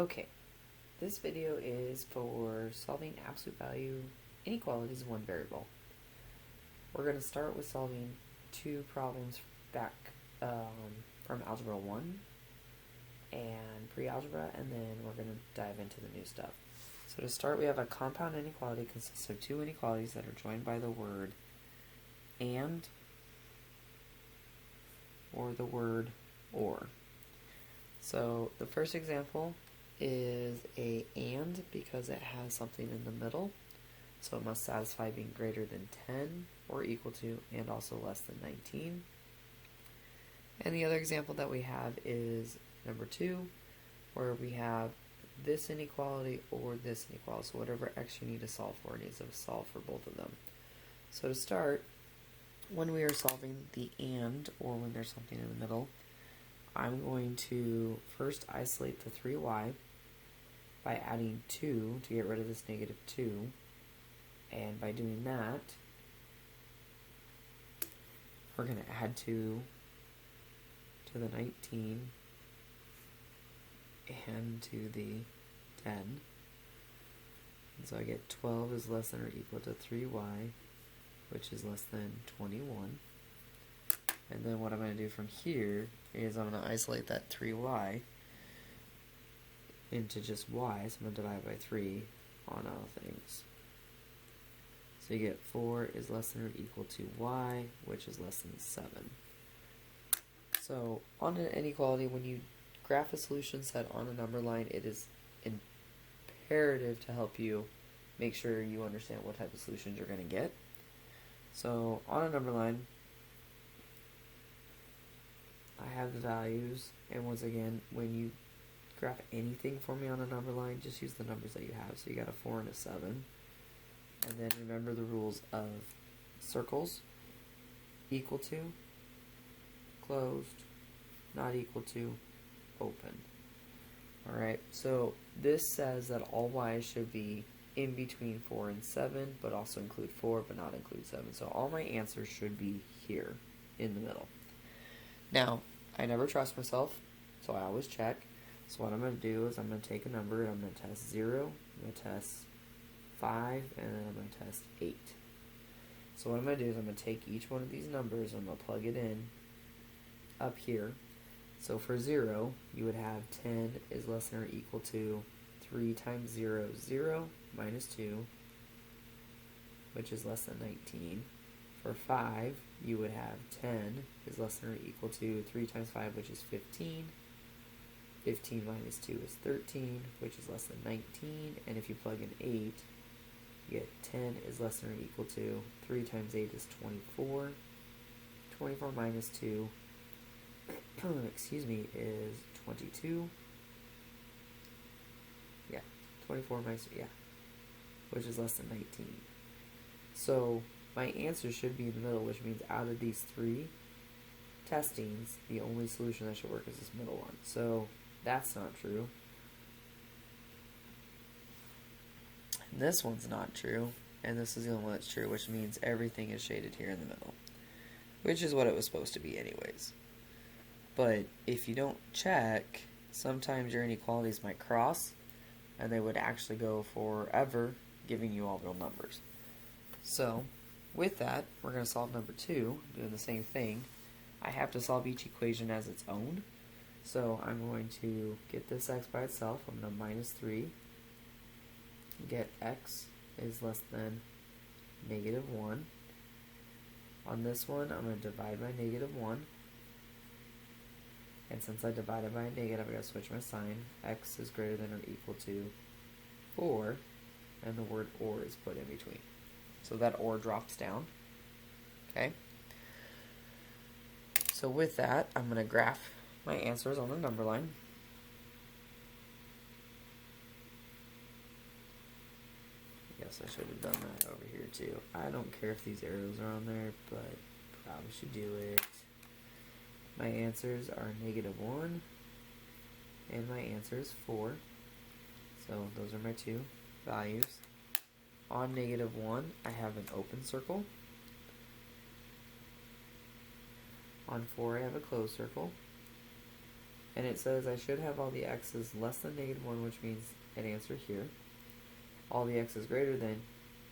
Okay, this video is for solving absolute value inequalities of one variable. We're going to start with solving two problems back from Algebra 1 and pre-algebra, and then we're going to dive into the new stuff. So to start, we have a compound inequality consists of two inequalities that are joined by the word and or the word or. So the first example is a and because it has something in the middle, so it must satisfy being greater than 10 or equal to and also less than 19. And the other example that we have is number 2, where we have this inequality or this inequality, so whatever x you need to solve for needs to solve for both of them. So to start, when we are solving the and, or when there's something in the middle, I'm going to first isolate the 3y by adding 2 to get rid of this negative 2, and by doing that, we're going to add 2 to the 19 and to the 10, and so I get 12 is less than or equal to 3y, which is less than 21. And then what I'm going to do from here is I'm going to isolate that 3y into just y, so I'm going to divide by 3 on all things. So you get 4 is less than or equal to y, which is less than 7. So on an inequality, when you graph a solution set on a number line, it is imperative to help you make sure you understand what type of solutions you're going to get. So on a number line, I have the values, and once again, when you graph anything for me on a number line, just use the numbers that you have. So you got a 4 and a 7. And then remember the rules of circles, equal to, closed, not equal to, open. Alright, so this says that all y's should be in between 4 and 7, but also include 4, but not include 7. So all my answers should be here in the middle. Now, I never trust myself, so I always check. So what I'm going to do is I'm going to take a number and I'm going to test 0, I'm going to test 5, and then I'm going to test 8. So what I'm going to do is I'm going to take each one of these numbers and I'm going to plug it in up here. So for 0, you would have 10 is less than or equal to 3 times 0, 0, minus 2, which is less than 19. For 5, you would have 10 is less than or equal to 3 times 5, which is 15. 15 minus 2 is 13, which is less than 19. And if you plug in 8, you get 10 is less than or equal to 3 times 8 is 24. 24 minus 2, excuse me, is 22. Yeah, 24 minus, yeah, which is less than 19. So my answer should be in the middle, which means out of these 3 testings, the only solution that should work is this middle one. So that's not true. And this one's not true. And this is the only one that's true, which means everything is shaded here in the middle, which is what it was supposed to be anyways. But if you don't check, sometimes your inequalities might cross, and they would actually go forever, giving you all real numbers. So with that, we're going to solve number 2, doing the same thing. I have to solve each equation as its own. So I'm going to get this x by itself. I'm going to minus 3. Get x is less than negative 1. On this one, I'm going to divide by negative 1. And since I divided by a negative, I've got to switch my sign. X is greater than or equal to 4. And the word or is put in between. So that or drops down. Okay. So with that, I'm going to graph my answers on the number line. I guess I should have done that over here too. I don't care if these arrows are on there, but probably should do it. My answers are negative 1, and my answer is 4. So those are my two values. On negative 1, I have an open circle. On 4, I have a closed circle. And it says I should have all the x's less than -1, which means an answer here. All the x's greater than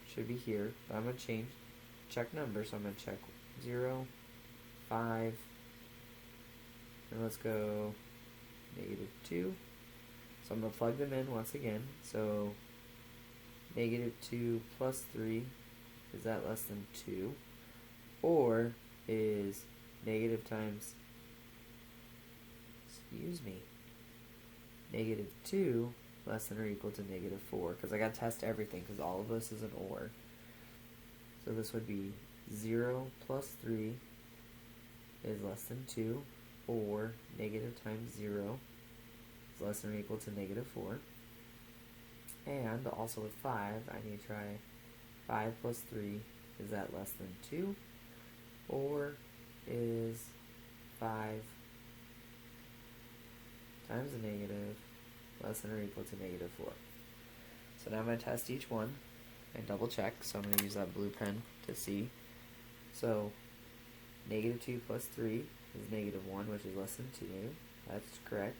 should be here, but I'm going to check numbers, so I'm going to check 0, 5, and let's go -2. So I'm going to plug them in once again. So -2 plus 3, is that less than 2? Or is negative times, -2 less than or equal to -4? Because I got to test everything, because all of this is an or. So this would be 0 plus 3 is less than 2, or negative times 0 is less than or equal to -4. And also with 5, I need to try 5 plus 3, is that less than 2? Or is 5 times a negative less than or equal to -4? So now I'm going to test each one and double check. So I'm going to use that blue pen to see. So -2 plus 3 is -1, which is less than 2. That's correct.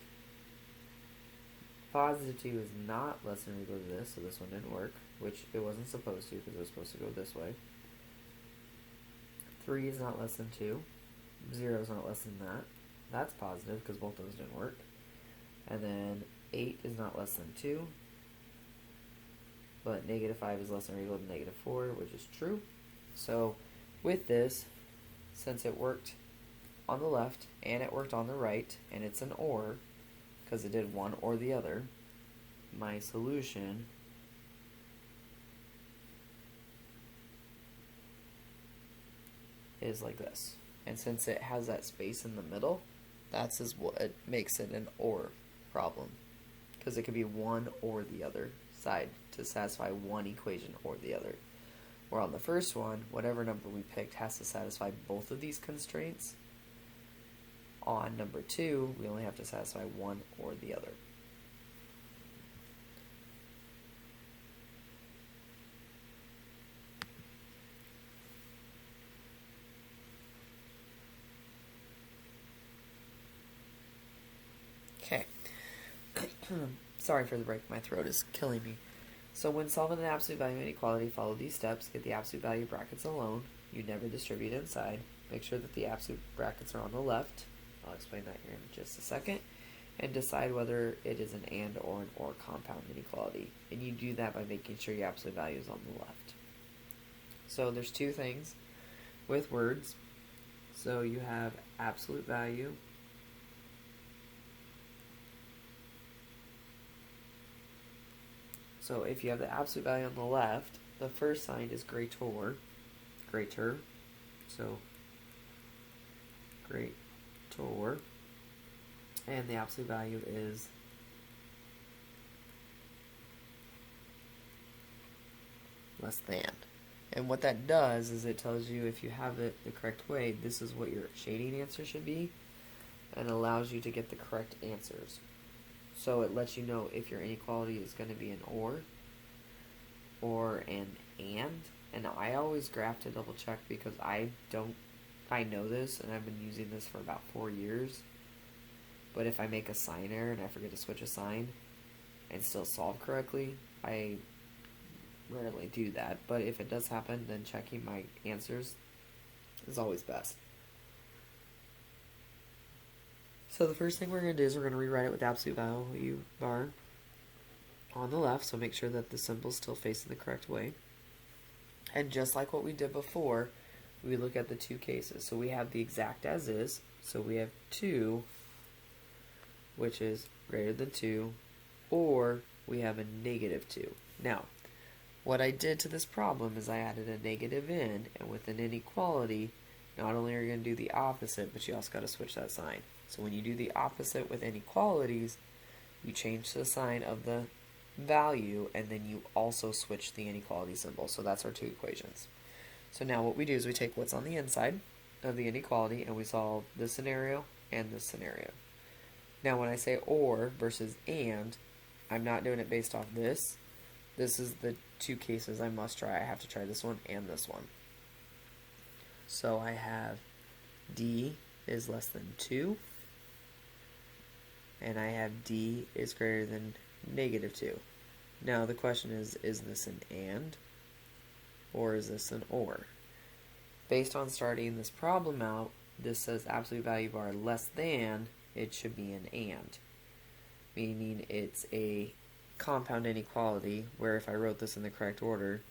Positive 2 is not less than or equal to this, so this one didn't work, which it wasn't supposed to, because it was supposed to go this way. 3 is not less than 2. 0 is not less than that. That's positive, because both those didn't work. And then 8 is not less than 2. But -5 is less than or equal to -4, which is true. So with this, since it worked on the left and it worked on the right, and it's an or, because it did one or the other, my solution is like this. And since it has that space in the middle, that's what makes it an or problem, because it could be one or the other side to satisfy one equation or the other. Where on the first one, whatever number we picked has to satisfy both of these constraints. On number 2, we only have to satisfy one or the other. Okay. Sorry for the break, my throat is killing me. So when solving an absolute value inequality, follow these steps. Get the absolute value brackets alone. You never distribute inside. Make sure that the absolute brackets are on the left. I'll explain that here in just a second. And decide whether it is an and or an or compound inequality. And you do that by making sure your absolute value is on the left. So there's two things with words. So you have absolute value So if you have the absolute value on the left, the first sign is greater. So greater. And the absolute value is less than. And what that does is it tells you, if you have it the correct way, this is what your shading answer should be, and allows you to get the correct answers. So it lets you know if your inequality is going to be an or an and I always graph to double check, because I know this, and I've been using this for about 4 years. But if I make a sign error and I forget to switch a sign and still solve correctly, I rarely do that. But if it does happen, then checking my answers is always best. So the first thing we're going to do is we're going to rewrite it with absolute value bar on the left, so make sure that the symbol's still facing the correct way. And just like what we did before, we look at the two cases. So we have the exact as is, so we have 2, which is greater than 2, or we have a -2. Now, what I did to this problem is I added a negative in, and with an inequality, not only are you going to do the opposite, but you also got to switch that sign. So when you do the opposite with inequalities, you change the sign of the value, and then you also switch the inequality symbol. So that's our two equations. So now what we do is we take what's on the inside of the inequality, and we solve this scenario and this scenario. Now when I say or versus and, I'm not doing it based off this. This is the two cases I must try. I have to try this one and this one. So I have D is less than 2, and I have D is greater than negative 2. Now the question is this an AND or is this an OR? Based on starting this problem out, this says absolute value bar less than, it should be an AND, meaning it's a compound inequality where if I wrote this in the correct order,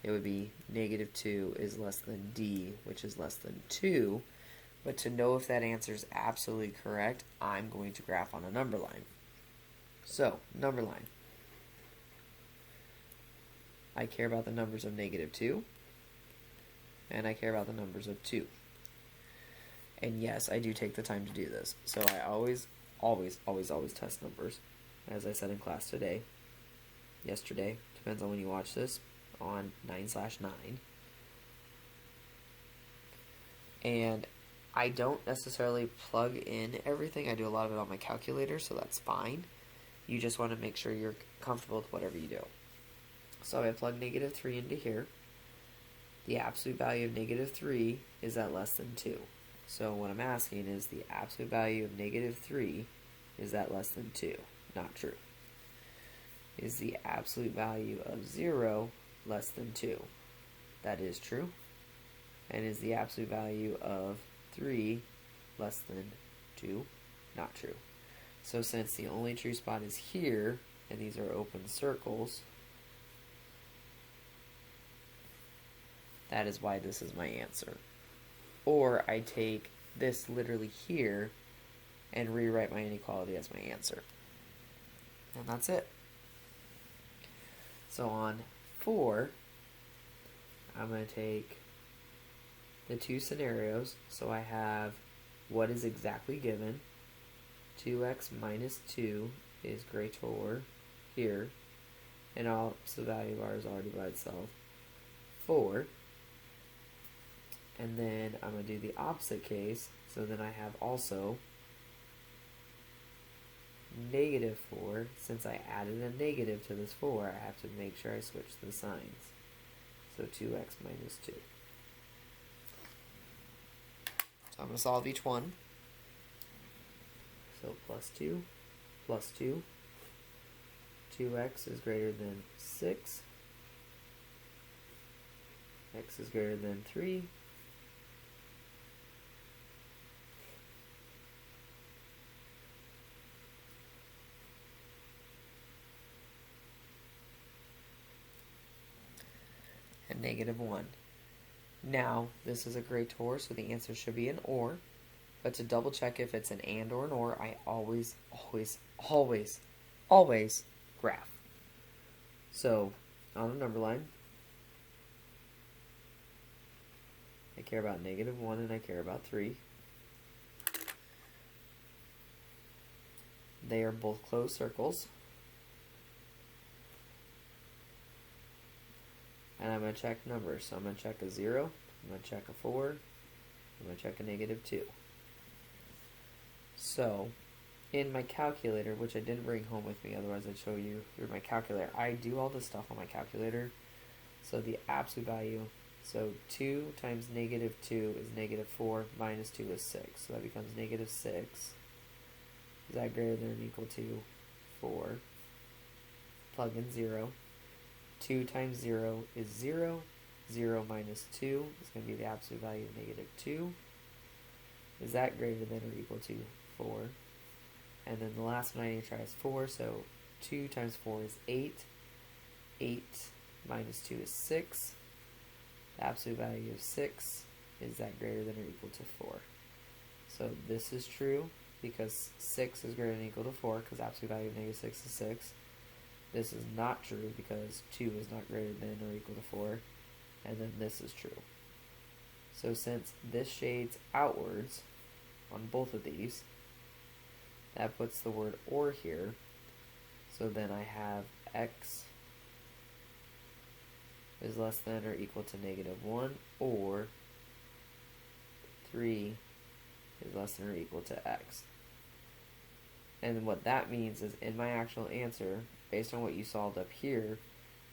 it would be negative 2 is less than D, which is less than 2. But to know if that answer is absolutely correct, I'm going to graph on a number line. So, number line. I care about the numbers of negative 2, and I care about the numbers of 2. And yes, I do take the time to do this. So I always test numbers, as I said in class today, yesterday, depends on when you watch this, on 9/9. And I don't necessarily plug in everything. I do a lot of it on my calculator, so that's fine. You just want to make sure you're comfortable with whatever you do. So I plug negative 3 into here. The absolute value of negative 3 is that less than 2. So what I'm asking is the absolute value of negative 3 is that less than 2. Not true. Is the absolute value of 0 less than 2? That is true. And is the absolute value of 3 less than 2? Not true. So since the only true spot is here, and these are open circles, that is why this is my answer. Or I take this literally here and rewrite my inequality as my answer. And that's it. So on 4, I'm going to take the two scenarios. So I have what is exactly given. 2x minus 2 is greater here. And also the value bar is already by itself. 4. And then I'm going to do the opposite case. So then I have also negative 4. Since I added a negative to this 4, I have to make sure I switch the signs. So 2x minus 2. So I'm going to solve each one. So plus 2, plus 2. 2x is greater than 6. X is greater than 3. And negative 1. Now, this is a greater, so the answer should be an OR. But to double check if it's an AND or an OR, I always graph. So, on a number line, I care about negative 1 and I care about 3. They are both closed circles. And I'm going to check numbers. So I'm going to check a 0, I'm going to check a 4, I'm going to check a negative 2. So, in my calculator, which I didn't bring home with me, otherwise I'd show you through my calculator, I do all this stuff on my calculator. So the absolute value, so 2 times negative 2 is negative 4, minus 2 is 6. So that becomes negative 6. Is that greater than or equal to 4? Plug in 0. 2 times 0 is 0. 0 minus 2 is going to be the absolute value of negative 2. Is that greater than or equal to 4? And then the last one I need to try is 4. So 2 times 4 is 8. 8 minus 2 is 6. The absolute value of 6 is that greater than or equal to 4. So this is true because 6 is greater than or equal to 4 because absolute value of negative 6 is 6. This is not true because 2 is not greater than or equal to 4. And then this is true. So since this shades outwards on both of these, that puts the word OR here. So then I have x is less than or equal to negative 1, or 3 is less than or equal to x. And what that means is in my actual answer, based on what you solved up here,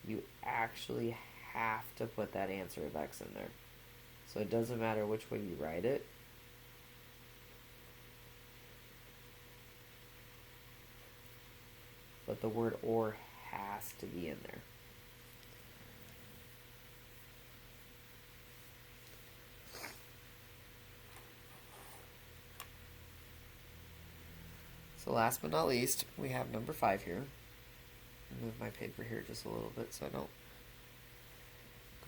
you actually have to put that answer of x in there. So it doesn't matter which way you write it. but the word or has to be in there. So last but not least, we have number 5 here. I'll move my paper here just a little bit so I don't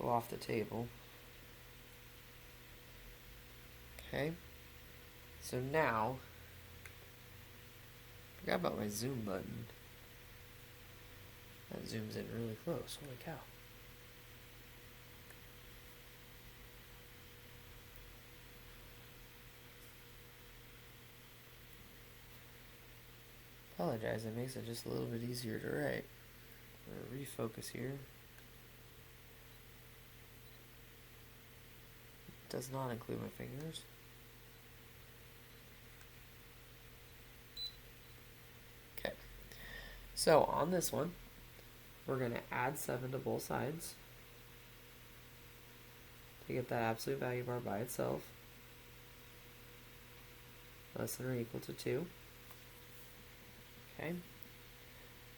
go off the table. Okay, so now, I forgot about my zoom button. That zooms in really close, holy cow. Apologize, it makes it just a little bit easier to write. I'm going to refocus here. It does not include my fingers. Okay, so on this one, we're going to add 7 to both sides to get that absolute value bar by itself, less than or equal to 2. Okay,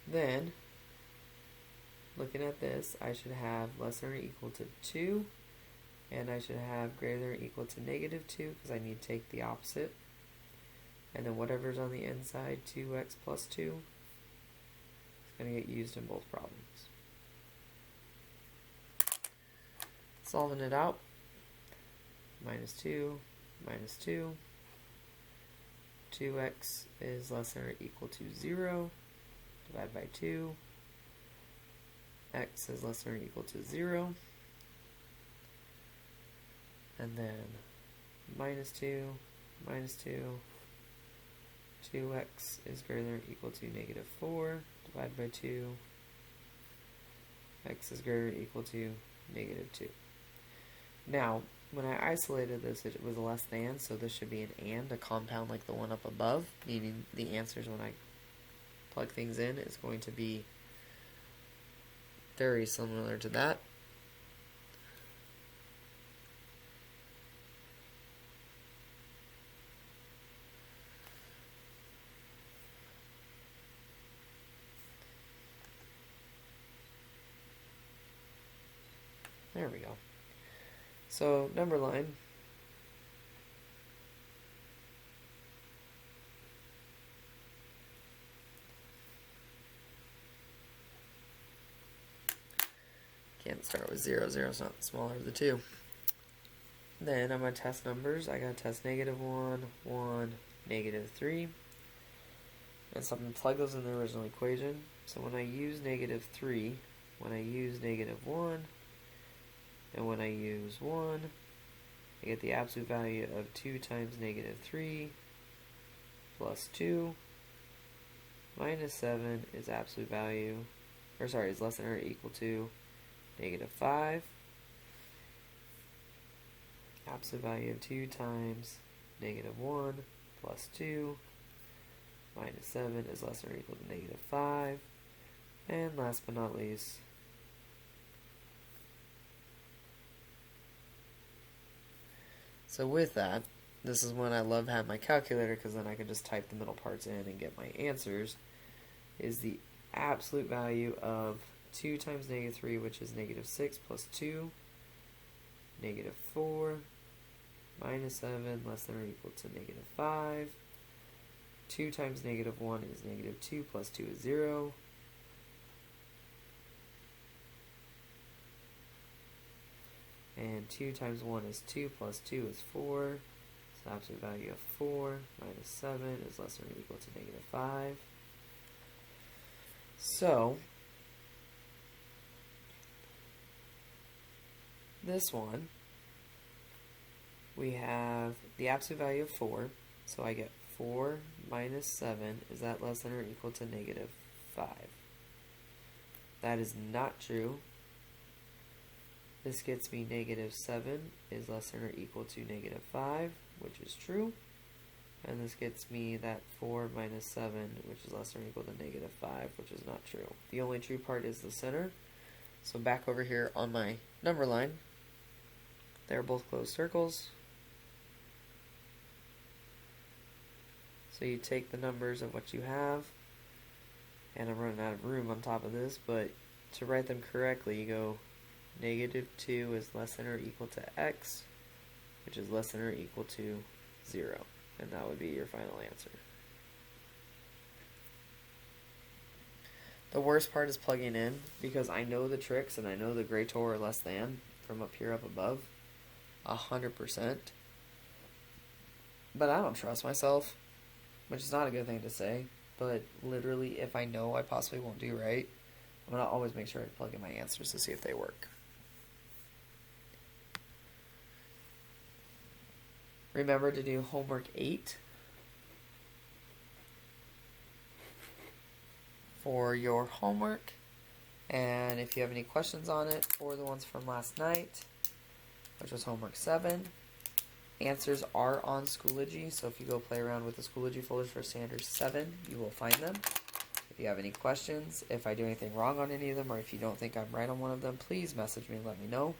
then looking at this, I should have less than or equal to 2, and I should have greater than or equal to negative 2 because I need to take the opposite, and then whatever's on the inside, 2x plus 2, is going to get used in both problems. Solving it out, minus 2, minus 2. 2x is less than or equal to 0, divide by 2, x is less than or equal to 0, and then minus 2, minus 2, 2x is greater than or equal to negative 4, divide by 2, x is greater than or equal to negative 2. Now, when I isolated this, it was a less than, so this should be an and, a compound like the one up above, meaning the answers when I plug things in is going to be very similar to that. There we go. So, number line, can't start with 0, 0 is not the smaller of the two. Then I'm going to test numbers. I got to test negative 1, 1, negative 3. And so I'm going to plug those in the original equation. So when I use negative 3, when I use negative 1, and when I use 1, I get the absolute value of 2 times negative 3 plus 2 minus 7 is absolute value, or sorry, is less than or equal to negative 5. Absolute value of 2 times negative 1 plus 2 minus 7 is less than or equal to negative 5. And last but not least, so with that, this is when I love having my calculator because then I can just type the middle parts in and get my answers, is the absolute value of 2 times negative 3, which is negative 6 plus 2, negative 4, minus 7, less than or equal to negative 5. 2 times negative 1 is negative 2 plus 2 is 0. And 2 times 1 is 2 plus 2 is 4. So absolute value of 4 minus 7 is less than or equal to negative 5. So, this one, we have the absolute value of 4. So I get 4 minus 7. Is that less than or equal to negative 5? That is not true. This gets me negative 7 is less than or equal to negative 5, which is true. And this gets me that 4 minus 7, which is less than or equal to negative 5, which is not true. The only true part is the center. So back over here on my number line, they're both closed circles. So you take the numbers of what you have, And I'm running out of room on top of this, but to write them correctly, you go -2 is less than or equal to x, which is less than or equal to 0. And that would be your final answer. The worst part is plugging in, because I know the tricks and I know the greater or less than from up here up above 100%. But I don't trust myself, which is not a good thing to say. But literally, if I know I possibly won't do right, I'm going to always make sure I plug in my answers to see if they work. Remember to do homework 8 for your homework. And if you have any questions on it, or the ones from last night, which was homework 7, answers are on Schoology. So if you go play around with the Schoology folders for Standard 7, you will find them. If you have any questions, if I do anything wrong on any of them, or if you don't think I'm right on one of them, please message me and let me know.